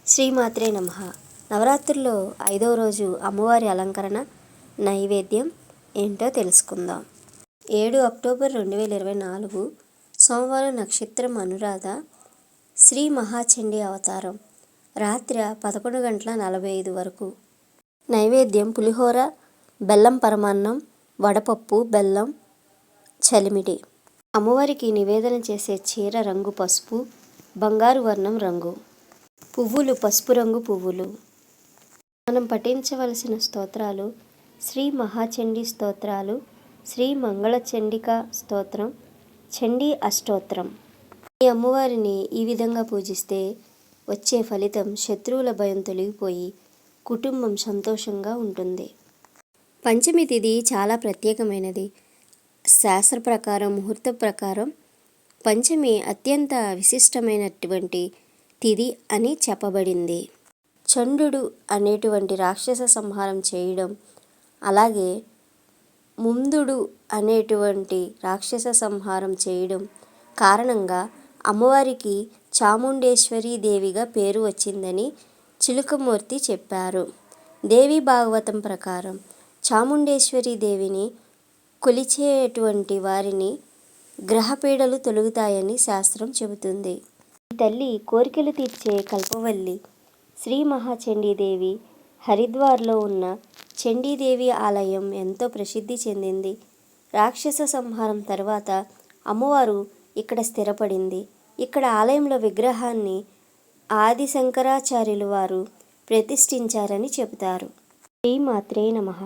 శ్రీమాత్రే నమః. నవరాత్రుల్లో 5వ రోజు అమ్మవారి అలంకరణ నైవేద్యం ఏంటో తెలుసుకుందాం. 7 అక్టోబర్ 2024 సోమవారం, నక్షత్రం అనురాధ, శ్రీ మహాచండీ అవతారం, రాత్రి 11:45 వరకు. నైవేద్యం పులిహోర, బెల్లం పరమాన్నం, వడపప్పు, బెల్లం చలిమిడి. అమ్మవారికి నివేదన చేసే చీర రంగు పసుపు, బంగారు వర్ణం రంగు. పువ్వులు పసుపు రంగు పువ్వులు. మనం పఠించవలసిన స్తోత్రాలు: శ్రీ మహాచండీ స్తోత్రాలు, శ్రీ మంగళచండికా స్తోత్రం, చండీ అష్టోత్తరం. ఈ అమ్మవారిని ఈ విధంగా పూజిస్తే వచ్చే ఫలితం శత్రువుల భయం తొలగిపోయి కుటుంబం సంతోషంగా ఉంటుంది. పంచమి తిథి చాలా ప్రత్యేకమైనది. శాస్త్ర ప్రకారం, ముహూర్త ప్రకారం పంచమి అత్యంత విశిష్టమైనటువంటి తిథి అని చెప్పబడింది. చండు అనేటువంటి రాక్షస సంహారం చేయడం, అలాగే ముందుడు అనేటువంటి రాక్షస సంహారం చేయడం కారణంగా అమ్మవారికి చాముండేశ్వరి దేవిగా పేరు వచ్చిందని చిలుకమూర్తి చెప్పారు. దేవి భాగవతం ప్రకారం చాముండేశ్వరి దేవిని కొలిచేటువంటి వారిని గ్రహపీడలు తొలగుతాయని శాస్త్రం చెబుతుంది. ఈ తల్లి కోరికలు తీర్చే కల్పవల్లి. శ్రీ మహాచండీదేవి హరిద్వార్లో ఉన్న చండీదేవి ఆలయం ఎంతో ప్రసిద్ధి చెందింది. రాక్షస సంహారం తర్వాత అమ్మవారు ఇక్కడ స్థిరపడింది. ఇక్కడ ఆలయంలో విగ్రహాన్ని ఆది శంకరాచార్యులు వారు ప్రతిష్ఠించారని చెబుతారు. శ్రీమాత్రే నమః.